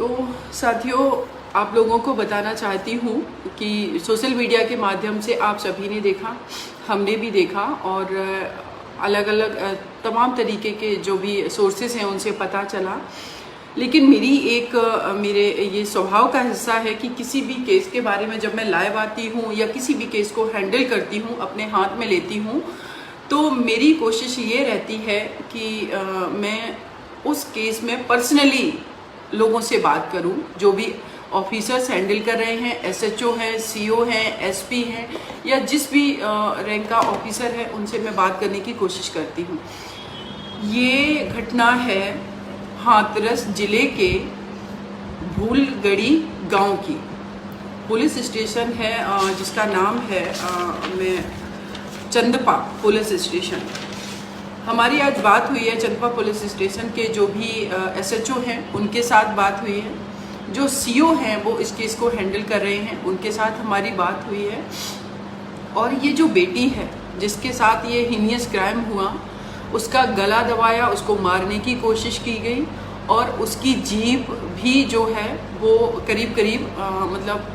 तो साथियों, आप लोगों को बताना चाहती हूँ कि सोशल मीडिया के माध्यम से आप सभी ने देखा, हमने भी देखा और अलग अलग तमाम तरीके के जो भी सोर्सेस हैं उनसे पता चला। लेकिन मेरे ये स्वभाव का हिस्सा है कि किसी भी केस के बारे में जब मैं लाइव आती हूँ या किसी भी केस को हैंडल करती हूँ, अपने हाथ में लेती हूँ, तो मेरी कोशिश ये रहती है कि मैं उस केस में पर्सनली लोगों से बात करूं, जो भी ऑफिसर्स हैंडल कर रहे हैं, एसएचओ हैं, सीओ हैं, एसपी हैं या जिस भी रैंक का ऑफिसर है उनसे मैं बात करने की कोशिश करती हूं। ये घटना है हाथरस जिले के भूलगढ़ी गांव की। पुलिस स्टेशन है जिसका नाम है चंदपा पुलिस स्टेशन। हमारी आज बात हुई है चंदपा पुलिस स्टेशन के जो भी एसएचओ हैं उनके साथ बात हुई है, जो सीओ हैं वो इस केस को हैंडल कर रहे हैं उनके साथ हमारी बात हुई है। और ये जो बेटी है जिसके साथ ये हीनियस क्राइम हुआ, उसका गला दबाया, उसको मारने की कोशिश की गई और उसकी जीभ भी जो है वो करीब करीब मतलब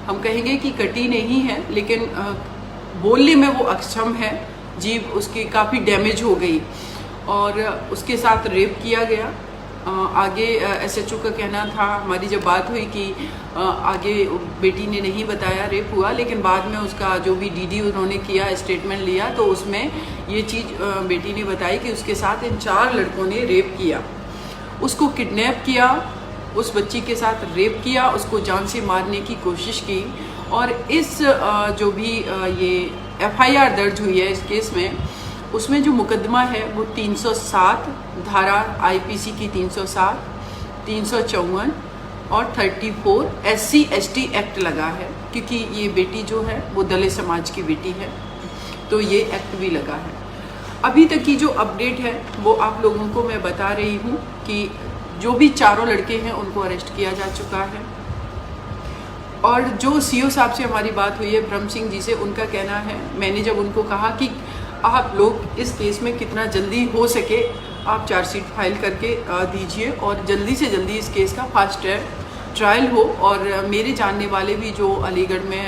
हम कहेंगे कि कटी नहीं है, लेकिन बोलने में वो अक्षम है। जीभ उसकी काफ़ी डैमेज हो गई और उसके साथ रेप किया गया। आगे एसएचओ का कहना था, हमारी जब बात हुई कि आगे बेटी ने नहीं बताया रेप हुआ, लेकिन बाद में उसका जो भी डीडी उन्होंने किया, स्टेटमेंट लिया, तो उसमें ये चीज़ बेटी ने बताई कि उसके साथ इन 4 लड़कों ने रेप किया, उसको किडनैप किया, उस बच्ची के साथ रेप किया, उसको जान से मारने की कोशिश की। और इस जो भी ये एफआईआर दर्ज हुई है इस केस में, उसमें जो मुकदमा है वो 307 धारा आईपीसी की 307, 354 और 34 SC ST एक्ट लगा है, क्योंकि ये बेटी जो है वो दलित समाज की बेटी है, तो ये एक्ट भी लगा है। अभी तक की जो अपडेट है वो आप लोगों को मैं बता रही हूँ कि जो भी 4 लड़के हैं उनको अरेस्ट किया जा चुका है। और जो सीओ साहब से हमारी बात हुई है, ब्रह्म सिंह जी से, उनका कहना है, मैंने जब उनको कहा कि आप लोग इस केस में कितना जल्दी हो सके आप चार्जशीट फाइल करके दीजिए और जल्दी से जल्दी इस केस का फास्ट ट्रायल हो। और मेरे जानने वाले भी जो अलीगढ़ में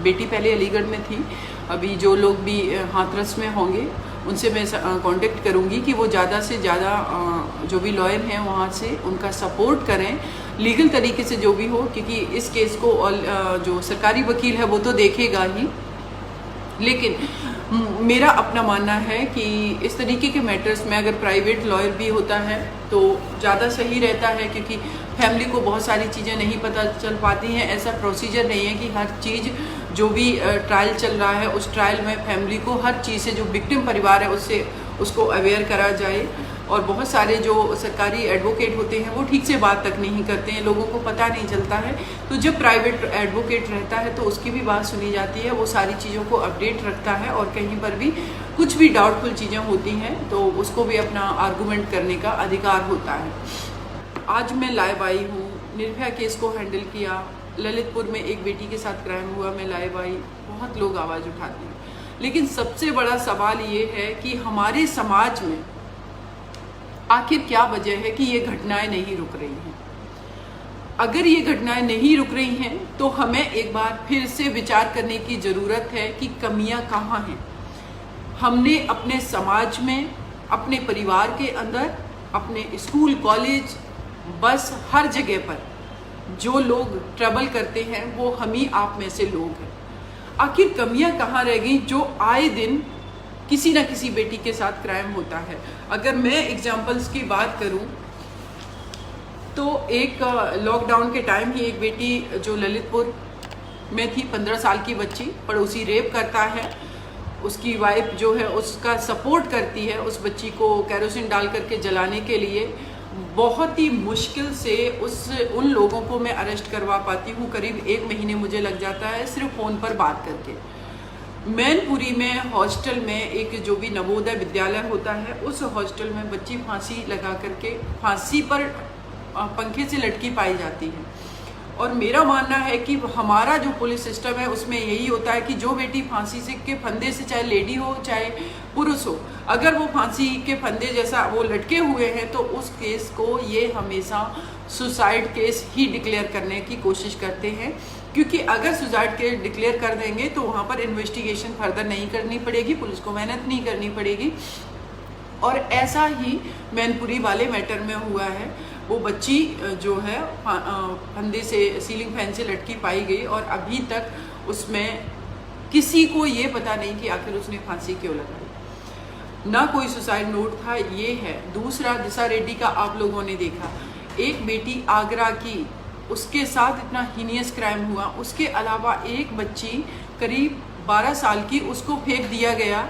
बेटी पहले अलीगढ़ में थी, अभी जो लोग भी हाथरस में होंगे उनसे मैं कांटेक्ट करूंगी कि वो ज़्यादा से ज़्यादा जो भी लॉयर हैं वहाँ से उनका सपोर्ट करें लीगल तरीके से जो भी हो, क्योंकि इस केस को जो सरकारी वकील है वो तो देखेगा ही, लेकिन मेरा अपना मानना है कि इस तरीके के मैटर्स में अगर प्राइवेट लॉयर भी होता है तो ज़्यादा सही रहता है, क्योंकि फैमिली को बहुत सारी चीज़ें नहीं पता चल पाती हैं। ऐसा प्रोसीजर नहीं है कि हर चीज़ जो भी ट्रायल चल रहा है उस ट्रायल में फैमिली को हर चीज़ से, जो विक्टिम परिवार है उसको अवेयर करा जाए। और बहुत सारे जो सरकारी एडवोकेट होते हैं वो ठीक से बात तक नहीं करते हैं, लोगों को पता नहीं चलता है। तो जब प्राइवेट एडवोकेट रहता है तो उसकी भी बात सुनी जाती है, वो सारी चीज़ों को अपडेट रखता है और कहीं पर भी कुछ भी डाउटफुल चीज़ें होती हैं तो उसको भी अपना आर्गूमेंट करने का अधिकार होता है। आज मैं लाइव आई हूँ, निर्भया केस को हैंडल किया, ललितपुर में एक बेटी के साथ क्राइम हुआ, मैं लाइव आई, बहुत लोग आवाज़ उठाते हैं, लेकिन सबसे बड़ा सवाल ये है कि हमारे समाज में आखिर क्या वजह है कि ये घटनाएं नहीं रुक रही हैं। अगर ये घटनाएं नहीं रुक रही हैं तो हमें एक बार फिर से विचार करने की ज़रूरत है कि कमियां कहाँ हैं। हमने अपने समाज में, अपने परिवार के अंदर, अपने स्कूल, कॉलेज, बस, हर जगह पर जो लोग ट्रबल करते हैं वो हम ही आप में से लोग हैं। आखिर कमियां कहाँ रह गई जो आए दिन किसी ना किसी बेटी के साथ क्राइम होता है। अगर मैं एग्जाम्पल्स की बात करूं तो एक लॉकडाउन के टाइम ही एक बेटी जो ललितपुर में थी, 15 साल की बच्ची, पड़ोसी रेप करता है, उसकी वाइफ जो है उसका सपोर्ट करती है उस बच्ची को कैरोसिन डाल करके जलाने के लिए। बहुत ही मुश्किल से उन लोगों को मैं अरेस्ट करवा पाती हूँ, करीब 1 महीने मुझे लग जाता है सिर्फ फ़ोन पर बात करके। मैनपुरी में हॉस्टल में एक जो भी नवोदय विद्यालय होता है उस हॉस्टल में बच्ची फांसी लगा करके, फांसी पर पंखे से लटकी पाई जाती है। और मेरा मानना है कि हमारा जो पुलिस सिस्टम है उसमें यही होता है कि जो बेटी फांसी से के फंदे से, चाहे लेडी हो चाहे पुरुष हो, अगर वो फांसी के फंदे जैसा वो लटके हुए हैं तो उस केस को ये हमेशा सुसाइड केस ही डिक्लेयर करने की कोशिश करते हैं, क्योंकि अगर सुसाइड केस डिक्लेयर कर देंगे तो वहाँ पर इन्वेस्टिगेशन फर्दर नहीं करनी पड़ेगी, पुलिस को मेहनत नहीं करनी पड़ेगी। और ऐसा ही मैनपुरी वाले मैटर में हुआ है। वो बच्ची जो है फंदे से, सीलिंग फैन से लटकी पाई गई और अभी तक उसमें किसी को ये पता नहीं कि आखिर उसने फांसी क्यों लगाई, ना कोई सुसाइड नोट था। ये है। दूसरा, दिशा रेड्डी का आप लोगों ने देखा, एक बेटी आगरा की, उसके साथ इतना हीनियस क्राइम हुआ। उसके अलावा एक बच्ची करीब 12 साल की, उसको फेंक दिया गया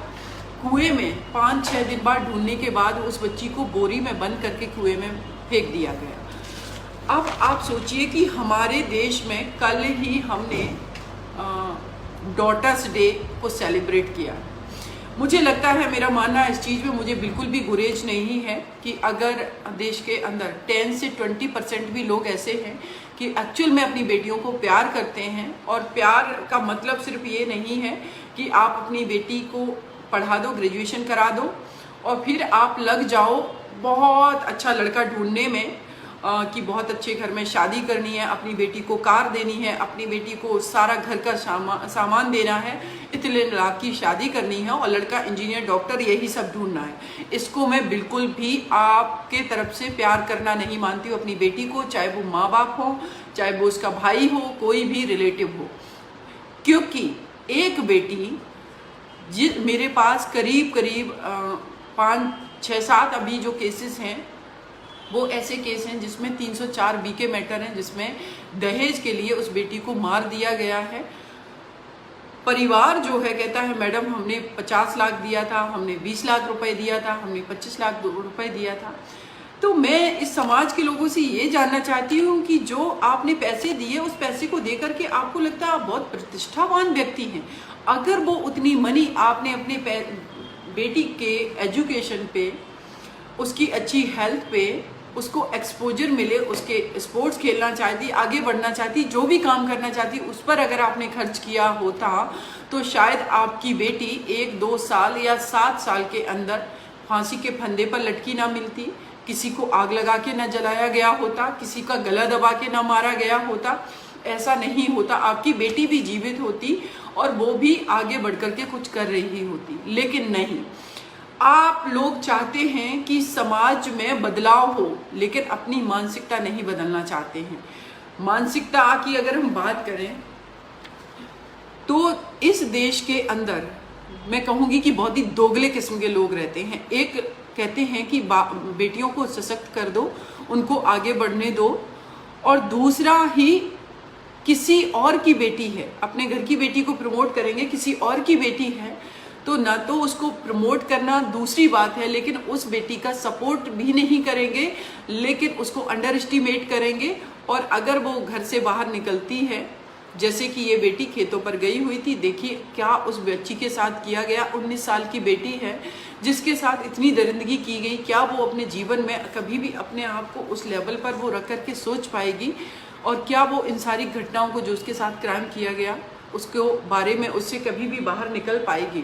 कुएं में। 5-6 दिन बाद ढूंढने के बाद उस बच्ची को बोरी में बंद करके कुएं में फेंक दिया गया। अब आप सोचिए कि हमारे देश में कल ही हमने डॉटर्स डे को सेलिब्रेट किया। मुझे लगता है, मेरा मानना इस चीज़ में मुझे बिल्कुल भी गुरेज नहीं है कि अगर देश के अंदर 10 से 20% भी लोग ऐसे हैं कि एक्चुअल में अपनी बेटियों को प्यार करते हैं, और प्यार का मतलब सिर्फ ये नहीं है कि आप अपनी बेटी को पढ़ा दो, ग्रेजुएशन करा दो और फिर आप लग जाओ बहुत अच्छा लड़का ढूंढने में कि बहुत अच्छे घर में शादी करनी है, अपनी बेटी को कार देनी है, अपनी बेटी को सारा घर का सामान देना है, इतने लाख की शादी करनी है और लड़का इंजीनियर, डॉक्टर, यही सब ढूंढना है। इसको मैं बिल्कुल भी आपके तरफ से प्यार करना नहीं मानती हूँ अपनी बेटी को, चाहे वो माँ बाप हो, चाहे वो उसका भाई हो, कोई भी रिलेटिव हो। क्योंकि एक बेटी मेरे पास करीब 5, 6, 7 अभी जो केसेस हैं वो ऐसे केस हैं जिसमें 304B के मैटर हैं, जिसमें दहेज के लिए उस बेटी को मार दिया गया है। परिवार जो है कहता है मैडम हमने 50 लाख दिया था, हमने 20 लाख रुपए दिया था, हमने 25 लाख रुपए दिया था। तो मैं इस समाज के लोगों से ये जानना चाहती हूँ कि जो आपने पैसे दिए, उस पैसे को देकर के आपको लगता है आप बहुत प्रतिष्ठावान व्यक्ति हैं, अगर वो उतनी मनी आपने अपने बेटी के एजुकेशन पे, उसकी अच्छी हेल्थ पे, उसको एक्सपोजर मिले, उसके स्पोर्ट्स खेलना चाहती, आगे बढ़ना चाहती, जो भी काम करना चाहती, उस पर अगर आपने खर्च किया होता तो शायद आपकी बेटी 1-2 साल या 7 साल के अंदर फांसी के फंदे पर लटकी ना मिलती, किसी को आग लगा के ना जलाया गया होता, किसी का गला दबा के ना मारा गया होता। ऐसा नहीं होता, आपकी बेटी भी जीवित होती और वो भी आगे बढ़ कर के कुछ कर रही होती। लेकिन नहीं, आप लोग चाहते हैं कि समाज में बदलाव हो, लेकिन अपनी मानसिकता नहीं बदलना चाहते हैं। मानसिकता की अगर हम बात करें तो इस देश के अंदर मैं कहूँगी कि बहुत ही दोगले किस्म के लोग रहते हैं। एक कहते हैं कि बेटियों को सशक्त कर दो, उनको आगे बढ़ने दो, और दूसरा ही किसी और की बेटी है, अपने घर की बेटी को प्रमोट करेंगे, किसी और की बेटी है तो ना तो उसको प्रमोट करना दूसरी बात है, लेकिन उस बेटी का सपोर्ट भी नहीं करेंगे, लेकिन उसको अंडर एस्टिमेट करेंगे। और अगर वो घर से बाहर निकलती है, जैसे कि ये बेटी खेतों पर गई हुई थी, देखिए क्या उस बच्ची के साथ किया गया। 19 साल की बेटी है जिसके साथ इतनी दरिंदगी की गई। क्या वो अपने जीवन में कभी भी अपने आप को उस लेवल पर वो रख करके सोच पाएगी? और क्या वो इन सारी घटनाओं को जो उसके साथ क्राइम किया गया उसको बारे में उससे कभी भी बाहर निकल पाएगी?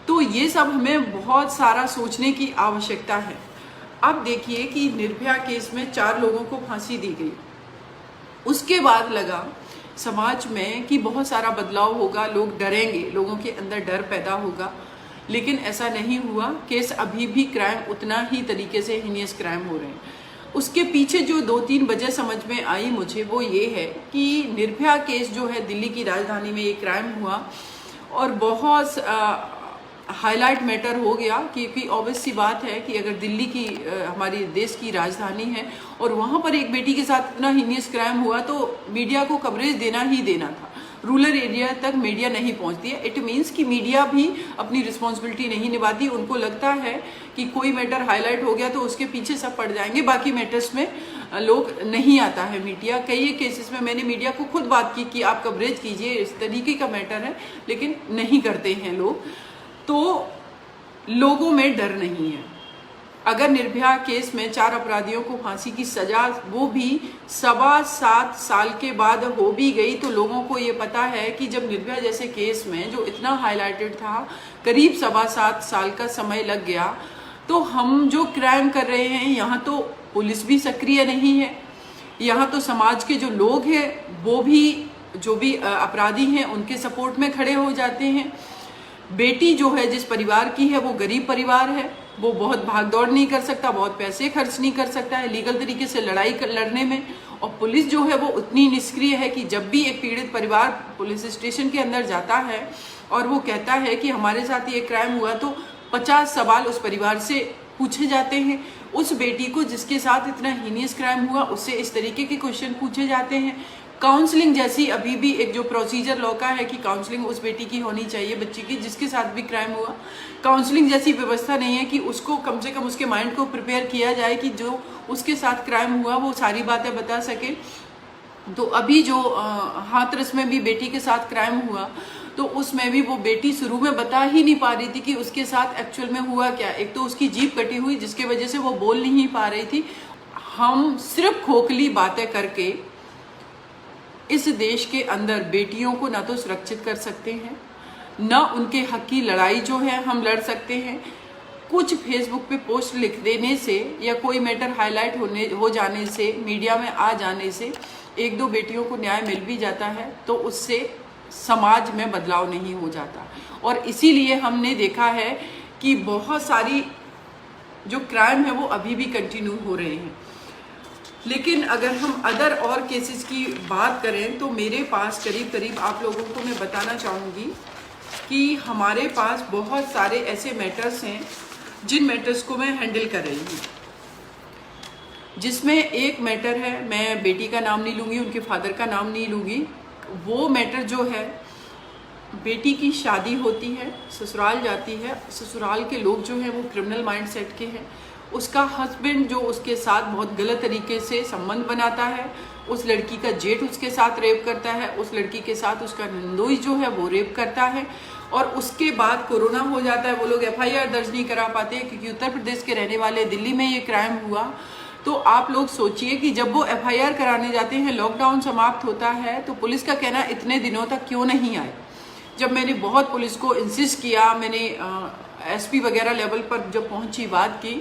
तो ये सब हमें बहुत सारा सोचने की आवश्यकता है। अब देखिए कि निर्भया केस में 4 लोगों को फांसी दी गई, उसके बाद लगा समाज में कि बहुत सारा बदलाव होगा, लोग डरेंगे, लोगों के अंदर डर पैदा होगा, लेकिन ऐसा नहीं हुआ। केस अभी भी क्राइम उतना ही तरीके से हीनियस क्राइम हो रहे हैं। उसके पीछे जो 2-3 वजह समझ में आई मुझे, वो ये है कि निर्भया केस जो है दिल्ली की राजधानी में ये क्राइम हुआ और बहुत हाईलाइट मैटर हो गया, क्योंकि ऑब्वियस सी बात है कि अगर दिल्ली की हमारी देश की राजधानी है और वहाँ पर एक बेटी के साथ इतना हीनियस क्राइम हुआ तो मीडिया को कवरेज देना ही देना था। रूरल एरिया तक मीडिया नहीं पहुँचती है। इट मीन्स कि मीडिया भी अपनी रिस्पॉन्सिबिलिटी नहीं निभाती। उनको लगता है कि कोई मैटर हाईलाइट हो गया तो उसके पीछे सब पड़ जाएंगे, बाकी मैटर्स में लोग नहीं आता है मीडिया। कई केसेस में मैंने मीडिया को खुद बात की कि आप कवरेज कीजिए, इस तरीके का मैटर है, लेकिन नहीं करते हैं लोग। तो लोगों में डर नहीं है। अगर निर्भया केस में 4 अपराधियों को फांसी की सजा वो भी 7.25 साल के बाद हो भी गई, तो लोगों को ये पता है कि जब निर्भया जैसे केस में जो इतना हाईलाइटेड था, करीब 7.25 साल का समय लग गया, तो हम जो क्राइम कर रहे हैं यहाँ तो पुलिस भी सक्रिय नहीं है, यहाँ तो समाज के जो लोग हैं वो भी, जो भी अपराधी हैं उनके सपोर्ट में खड़े हो जाते हैं। बेटी जो है जिस परिवार की है वो गरीब परिवार है, वो बहुत भागदौड़ नहीं कर सकता, बहुत पैसे खर्च नहीं कर सकता है लीगल तरीके से लड़ाई लड़ने में, और पुलिस जो है वो उतनी निष्क्रिय है कि जब भी एक पीड़ित परिवार पुलिस स्टेशन के अंदर जाता है और वो कहता है कि हमारे साथ ये क्राइम हुआ, तो 50 सवाल उस परिवार से पूछे जाते हैं। उस बेटी को जिसके साथ इतना हीनियस क्राइम हुआ उससे इस तरीके के क्वेश्चन पूछे जाते हैं। काउंसलिंग जैसी अभी भी एक जो प्रोसीजर लॉ का है कि काउंसलिंग उस बेटी की होनी चाहिए, बच्ची की जिसके साथ भी क्राइम हुआ, काउंसलिंग जैसी व्यवस्था नहीं है कि उसको कम से कम उसके माइंड को प्रिपेयर किया जाए कि जो उसके साथ क्राइम हुआ वो सारी बातें बता सके। तो अभी जो हाथरस में भी बेटी के साथ क्राइम हुआ, तो उसमें भी वो बेटी शुरू में बता ही नहीं पा रही थी कि उसके साथ एक्चुअल में हुआ क्या। एक तो उसकी जीभ कटी हुई जिसकी वजह से वो बोल नहीं पा रही थी। हम सिर्फ खोखली बातें करके इस देश के अंदर बेटियों को ना तो सुरक्षित कर सकते हैं, ना उनके हक की लड़ाई जो है हम लड़ सकते हैं। कुछ फेसबुक पे पोस्ट लिख देने से या कोई मैटर हाईलाइट हो जाने से, मीडिया में आ जाने से 1-2 बेटियों को न्याय मिल भी जाता है, तो उससे समाज में बदलाव नहीं हो जाता। और इसीलिए हमने देखा है कि बहुत सारी जो क्राइम है वो अभी भी कंटिन्यू हो रहे हैं। लेकिन अगर हम अदर और केसेस की बात करें तो मेरे पास करीब आप लोगों को मैं बताना चाहूँगी कि हमारे पास बहुत सारे ऐसे मैटर्स हैं जिन मैटर्स को मैं हैंडल कर रही हूँ, जिसमें एक मैटर है, मैं बेटी का नाम नहीं लूँगी, उनके फादर का नाम नहीं लूँगी। वो मैटर जो है, बेटी की शादी होती है, ससुराल जाती है, ससुराल के लोग जो हैं वो क्रिमिनल माइंडसेट के हैं। उसका हस्बैंड जो उसके साथ बहुत गलत तरीके से संबंध बनाता है, उस लड़की का जेठ उसके साथ रेप करता है, उस लड़की के साथ उसका नंदोई जो है वो रेप करता है। और उसके बाद कोरोना हो जाता है, वो लोग FIR दर्ज नहीं करा पाते क्योंकि उत्तर प्रदेश के रहने वाले, दिल्ली में ये क्राइम हुआ। तो आप लोग सोचिए कि जब वो FIR कराने जाते हैं, लॉकडाउन समाप्त होता है, तो पुलिस का कहना इतने दिनों तक क्यों नहीं आए। जब मैंने बहुत पुलिस को इंसिस्ट किया, मैंने SP वगैरह लेवल पर जब पहुंची, बात की,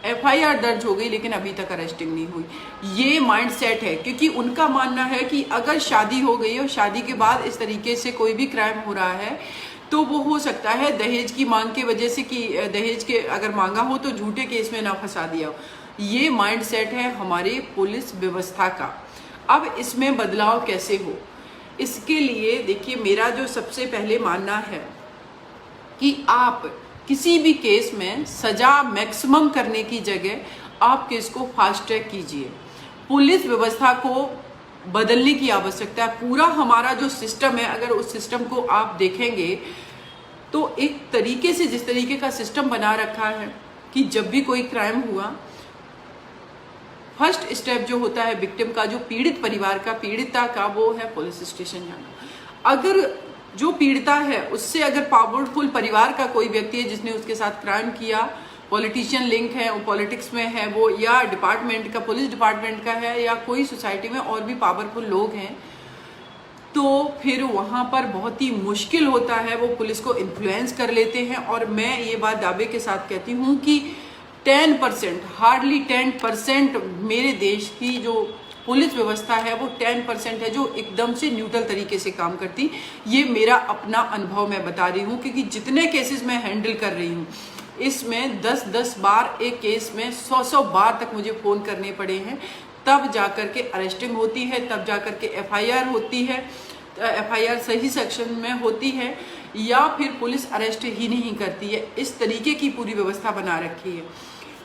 FIR दर्ज हो गई लेकिन अभी तक अरेस्टिंग नहीं हुई। ये माइंडसेट है, क्योंकि उनका मानना है कि अगर शादी हो गई और शादी के बाद इस तरीके से कोई भी क्राइम हो रहा है तो वो हो सकता है दहेज की मांग की वजह से, कि दहेज के अगर मांगा हो तो झूठे केस में ना फंसा दिया हो। ये माइंडसेट है हमारी पुलिस व्यवस्था का। अब इसमें बदलाव कैसे हो, इसके लिए देखिए, मेरा जो सबसे पहले मानना है कि आप किसी भी केस में सजा मैक्सिमम करने की जगह आप केस को फास्ट ट्रैक कीजिए। पुलिस व्यवस्था को बदलने की आवश्यकता है। पूरा हमारा जो सिस्टम है, अगर उस सिस्टम को आप देखेंगे तो एक तरीके से, जिस तरीके का सिस्टम बना रखा है कि जब भी कोई क्राइम हुआ, फर्स्ट स्टेप जो होता है विक्टिम का, जो पीड़ित परिवार का, पीड़िता का, वो है पुलिस स्टेशन जाना। अगर जो पीड़िता है उससे अगर पावरफुल परिवार का कोई व्यक्ति है जिसने उसके साथ क्राइम किया, पॉलिटिशियन लिंक है, वो पॉलिटिक्स में है, वो या डिपार्टमेंट का, पुलिस डिपार्टमेंट का है, या कोई सोसाइटी में और भी पावरफुल लोग हैं, तो फिर वहाँ पर बहुत ही मुश्किल होता है, वो पुलिस को इन्फ्लुएंस कर लेते हैं। और मैं ये बात दावे के साथ कहती हूँ कि 10%, हार्डली 10% मेरे देश की जो पुलिस व्यवस्था है वो 10% है जो एकदम से न्यूट्रल तरीके से काम करती। ये मेरा अपना अनुभव मैं बता रही हूँ, क्योंकि जितने केसेस मैं हैंडल कर रही हूँ इसमें 10-10 बार, एक केस में 100-100 बार तक मुझे फ़ोन करने पड़े हैं, तब जाकर के अरेस्टिंग होती है, तब जाकर के FIR होती है, FIR सही सेक्शन में होती है, या फिर पुलिस अरेस्ट ही नहीं करती है। इस तरीके की पूरी व्यवस्था बना रखी है।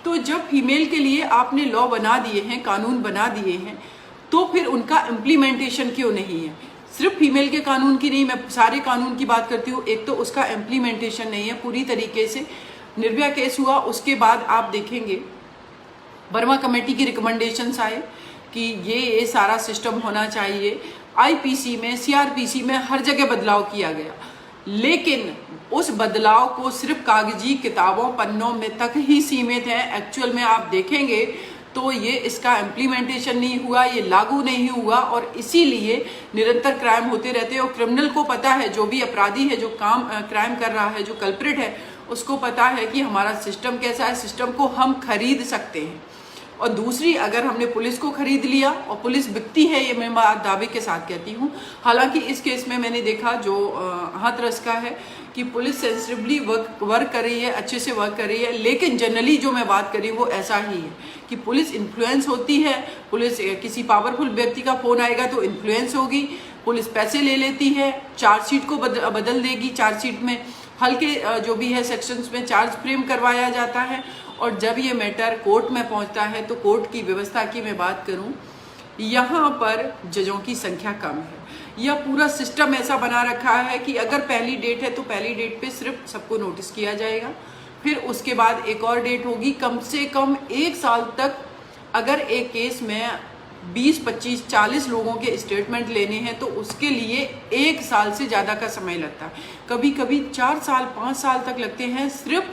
तो जब फीमेल के लिए आपने लॉ बना दिए हैं, कानून बना दिए हैं, तो फिर उनका इम्प्लीमेंटेशन क्यों नहीं है। सिर्फ फीमेल के कानून की नहीं, मैं सारे कानून की बात करती हूँ। एक तो उसका इम्प्लीमेंटेशन नहीं है पूरी तरीके से। निर्भया केस हुआ, उसके बाद आप देखेंगे वर्मा कमेटी की रिकमेंडेशंस आए कि ये सारा सिस्टम होना चाहिए। IPC में, CRPC में हर जगह बदलाव किया गया। लेकिन उस बदलाव को सिर्फ कागजी किताबों पन्नों में तक ही सीमित है। एक्चुअल में आप देखेंगे तो ये इसका इम्प्लीमेंटेशन नहीं हुआ, ये लागू नहीं हुआ और इसीलिए निरंतर क्राइम होते रहते हैं। और क्रिमिनल को पता है, जो भी अपराधी है, जो क्राइम कर रहा है, जो कल्प्रिट है, उसको पता है कि हमारा सिस्टम कैसा है, सिस्टम को हम खरीद सकते हैं। और दूसरी, अगर हमने पुलिस को खरीद लिया, और पुलिस बिकती है, ये मैं बात दावे के साथ कहती हूँ। हालांकि इस केस में मैंने देखा जो हाथरस का है कि पुलिस सेंसिटिवली वर्क कर रही है, अच्छे से वर्क कर रही है, लेकिन जनरली जो मैं बात कर रही हूँ वो ऐसा ही है कि पुलिस इन्फ्लुएंस होती है। पुलिस, किसी पावरफुल व्यक्ति का फोन आएगा तो इन्फ्लुएंस होगी, पुलिस पैसे ले लेती है, चार्जशीट को बदल देगी, चार्जशीट में हल्के जो भी है सेक्शंस में चार्ज फ्रेम करवाया जाता है। और जब ये मैटर कोर्ट में पहुंचता है तो कोर्ट की व्यवस्था की मैं बात करूं, यहाँ पर जजों की संख्या कम है। यह पूरा सिस्टम ऐसा बना रखा है कि अगर पहली डेट है तो पहली डेट पे सिर्फ सबको नोटिस किया जाएगा, फिर उसके बाद एक और डेट होगी। कम से कम 1 साल तक अगर एक केस में 20, 25, 40 लोगों के स्टेटमेंट लेने हैं तो उसके लिए 1 साल से ज़्यादा का समय लगता है। कभी कभी 4 साल 5 साल तक लगते हैं सिर्फ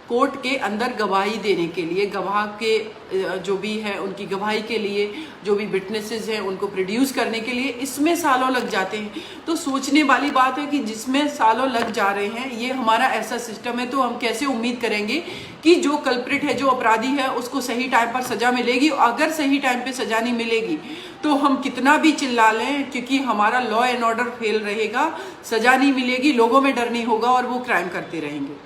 कोर्ट के अंदर गवाही देने के लिए, गवाह के जो भी है उनकी गवाही के लिए, जो भी विटनेसेस हैं उनको प्रोड्यूस करने के लिए, इसमें सालों लग जाते हैं। तो सोचने वाली बात है कि जिसमें सालों लग जा रहे हैं, ये हमारा ऐसा सिस्टम है, तो हम कैसे उम्मीद करेंगे कि जो कल्प्रिट है, जो अपराधी है, उसको सही टाइम पर सजा मिलेगी। अगर सही टाइम पे सजा नहीं मिलेगी तो हम कितना भी चिल्ला लें, क्योंकि हमारा लॉ एंड ऑर्डर फेल रहेगा, सजा नहीं मिलेगी, लोगों में डर नहीं होगा और वो क्राइम करते रहेंगे।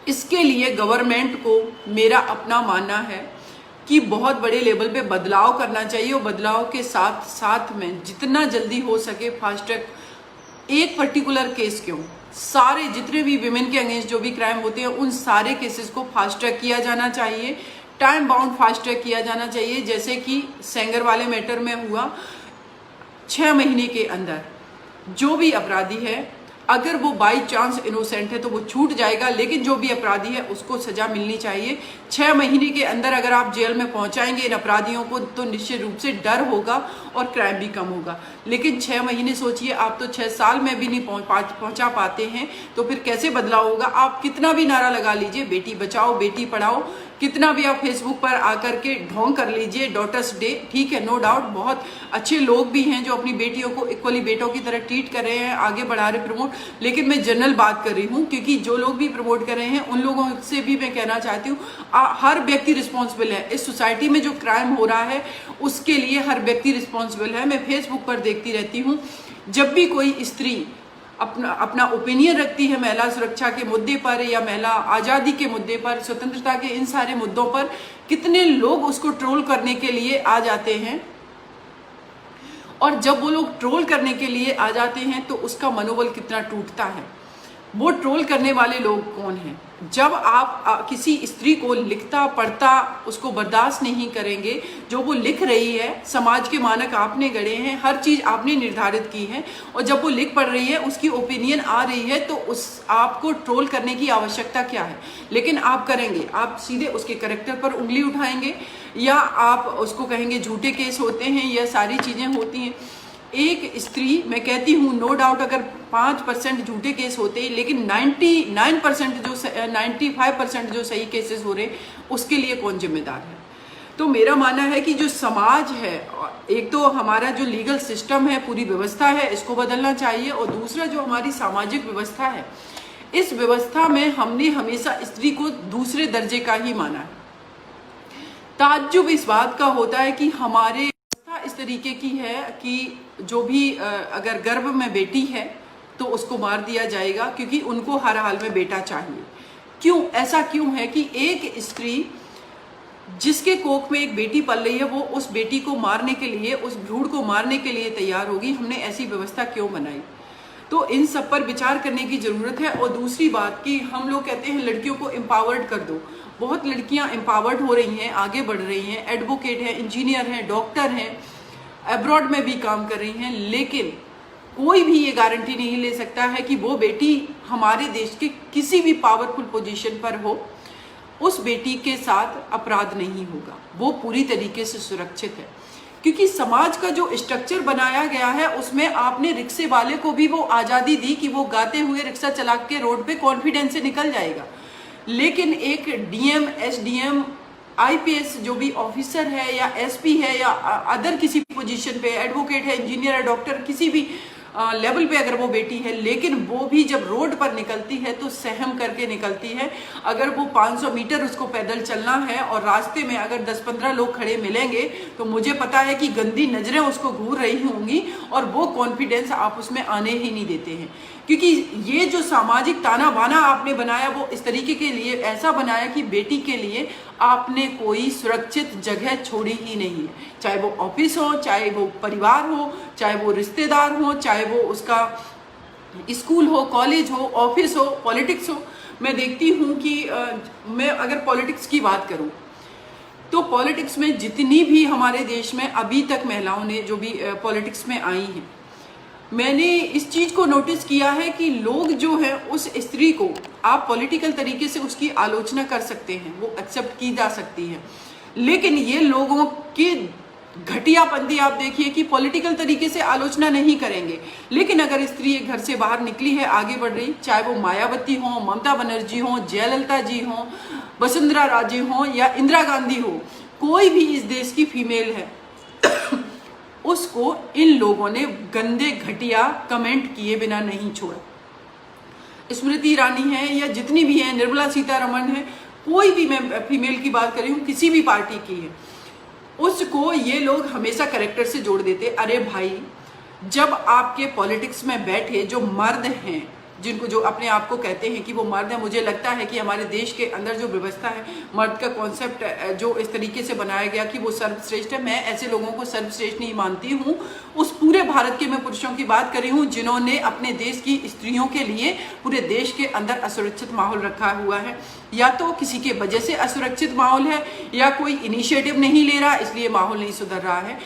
इसके लिए गवर्नमेंट को मेरा अपना मानना है कि बहुत बड़े लेवल पे बदलाव करना चाहिए और बदलाव के साथ साथ में जितना जल्दी हो सके फास्ट ट्रैक, एक पर्टिकुलर केस क्यों, सारे जितने भी विमेन के अगेंस्ट जो भी क्राइम होते हैं उन सारे केसेस को फास्ट ट्रैक किया जाना चाहिए, टाइम बाउंड फास्ट ट्रैक किया जाना चाहिए। जैसे कि सेंगर वाले मैटर में हुआ, 6 महीने के अंदर जो भी अपराधी है, अगर वो बाई चांस इनोसेंट है तो वो छूट जाएगा, लेकिन जो भी अपराधी है उसको सजा मिलनी चाहिए। 6 महीने के अंदर अगर आप जेल में पहुंचाएंगे इन अपराधियों को तो निश्चित रूप से डर होगा और क्राइम भी कम होगा। लेकिन 6 महीने सोचिए, आप तो 6 साल में भी नहीं पहुंचा पाते हैं, तो फिर कैसे बदलाव होगा। आप कितना भी नारा लगा लीजिए, बेटी बचाओ बेटी पढ़ाओ, कितना भी आप फेसबुक पर आकर के ढोंग कर लीजिए, डॉटर्स डे, ठीक है, नो डाउट बहुत अच्छे लोग भी हैं जो अपनी बेटियों को इक्वली बेटों की तरह ट्रीट कर रहे हैं, आगे बढ़ा रहे प्रमोट। लेकिन मैं जनरल बात कर रही हूँ, क्योंकि जो लोग भी प्रमोट कर रहे हैं उन लोगों से भी मैं कहना चाहती हूँ, हर व्यक्ति रिस्पॉन्सिबल है। इस सोसाइटी में जो क्राइम हो रहा है उसके लिए हर व्यक्ति रिस्पॉन्सिबल है। मैं फेसबुक पर देखती रहती हूँ, जब भी कोई स्त्री अपना ओपिनियन रखती है महिला सुरक्षा के मुद्दे पर या महिला आज़ादी के मुद्दे पर, स्वतंत्रता के इन सारे मुद्दों पर, कितने लोग उसको ट्रोल करने के लिए आ जाते हैं। और जब वो लोग ट्रोल करने के लिए आ जाते हैं तो उसका मनोबल कितना टूटता है। वो ट्रोल करने वाले लोग कौन हैं? जब आप किसी स्त्री को लिखता पढ़ता उसको बर्दाश्त नहीं करेंगे, जो वो लिख रही है, समाज के मानक आपने गढ़े हैं, हर चीज़ आपने निर्धारित की है, और जब वो लिख पढ़ रही है, उसकी ओपिनियन आ रही है, तो उस आपको ट्रोल करने की आवश्यकता क्या है? लेकिन आप करेंगे, आप सीधे उसके कैरेक्टर पर उंगली उठाएंगे या आप उसको कहेंगे झूठे केस होते हैं, यह सारी चीज़ें होती हैं। एक स्त्री, मैं कहती हूँ नो डाउट अगर 5% झूठे केस होते हैं, लेकिन 95% जो सही केसेस हो रहे उसके लिए कौन जिम्मेदार है? तो मेरा मानना है कि जो समाज है, एक तो हमारा जो लीगल सिस्टम है, पूरी व्यवस्था है, इसको बदलना चाहिए, और दूसरा जो हमारी सामाजिक व्यवस्था है, इस व्यवस्था में हमने हमेशा स्त्री को दूसरे दर्जे का ही माना है। ताज्जुब इस बात का होता है कि हमारे व्यवस्था इस तरीके की है कि जो भी अगर गर्भ में बेटी है तो उसको मार दिया जाएगा, क्योंकि उनको हर हाल में बेटा चाहिए। क्यों ऐसा क्यों है कि एक स्त्री जिसके कोख में एक बेटी पल रही है, वो उस बेटी को मारने के लिए, उस भ्रूण को मारने के लिए तैयार होगी? हमने ऐसी व्यवस्था क्यों बनाई? तो इन सब पर विचार करने की जरूरत है। और दूसरी बात कि हम लोग कहते हैं लड़कियों को एम्पावर्ड कर दो, बहुत लड़कियां एम्पावर्ड हो रही हैं, आगे बढ़ रही हैं, एडवोकेट हैं, इंजीनियर हैं, डॉक्टर हैं, अब्रॉड में भी काम कर रही हैं, लेकिन कोई भी ये गारंटी नहीं ले सकता है कि वो बेटी हमारे देश के किसी भी पावरफुल पोजीशन पर हो, उस बेटी के साथ अपराध नहीं होगा, वो पूरी तरीके से सुरक्षित है। क्योंकि समाज का जो स्ट्रक्चर बनाया गया है उसमें आपने रिक्शे वाले को भी वो आज़ादी दी कि वो गाते हुए रिक्शा चला के रोड पे कॉन्फिडेंस से निकल जाएगा, लेकिन एक डीएम, एसडीएम, आईपीएस जो भी ऑफिसर है या एसपी है या अदर किसी पोजीशन पे, एडवोकेट है, इंजीनियर है, डॉक्टर, किसी भी लेवल पे अगर वो बेटी है, लेकिन वो भी जब रोड पर निकलती है तो सहम करके निकलती है। अगर वो 500 मीटर उसको पैदल चलना है और रास्ते में अगर 10-15 लोग खड़े मिलेंगे तो मुझे पता है कि गंदी नजरें उसको घूर रही होंगी और वो कॉन्फिडेंस आप उसमें आने ही नहीं देते हैं। क्योंकि ये जो सामाजिक ताना बाना आपने बनाया वो इस तरीके के लिए ऐसा बनाया कि बेटी के लिए आपने कोई सुरक्षित जगह छोड़ी ही नहीं है, चाहे वो ऑफिस हो, चाहे वो परिवार हो, चाहे वो रिश्तेदार हो, चाहे वो उसका स्कूल हो, कॉलेज हो, ऑफिस हो, पॉलिटिक्स हो। मैं देखती हूँ कि मैं अगर पॉलिटिक्स की बात करूँ तो पॉलिटिक्स में जितनी भी हमारे देश में अभी तक महिलाओं ने जो भी पॉलिटिक्स में आई हैं, मैंने इस चीज को नोटिस किया है कि लोग जो है उस स्त्री को आप पॉलिटिकल तरीके से उसकी आलोचना कर सकते हैं, वो एक्सेप्ट की जा सकती है, लेकिन ये लोगों की घटियापंथी आप देखिए कि पॉलिटिकल तरीके से आलोचना नहीं करेंगे, लेकिन अगर स्त्री एक घर से बाहर निकली है, आगे बढ़ रही, चाहे वो मायावती हो, ममता बनर्जी हो, जयललिता जी हो, वसुंधरा राजे हो या इंदिरा गांधी हो, कोई भी इस देश की फीमेल है उसको इन लोगों ने गंदे घटिया कमेंट किए बिना नहीं छोड़ा। स्मृति ईरानी है या जितनी भी है, निर्मला सीतारमण है, कोई भी, मैं फीमेल की बात कर रही हूँ, किसी भी पार्टी की है, उसको ये लोग हमेशा कैरेक्टर से जोड़ देते। अरे भाई, जब आपके पॉलिटिक्स में बैठे जो मर्द हैं, जिनको जो अपने आप को कहते हैं कि वो मर्द है, मुझे लगता है कि हमारे देश के अंदर जो व्यवस्था है, मर्द का कॉन्सेप्ट जो इस तरीके से बनाया गया कि वो सर्वश्रेष्ठ है, मैं ऐसे लोगों को सर्वश्रेष्ठ नहीं मानती हूँ। उस पूरे भारत के मैं पुरुषों की बात कर रही हूँ जिन्होंने अपने देश की स्त्रियों के लिए पूरे देश के अंदर असुरक्षित माहौल रखा हुआ है। या तो किसी के वजह से असुरक्षित माहौल है या कोई इनिशिएटिव नहीं ले रहा, इसलिए माहौल नहीं सुधर रहा है।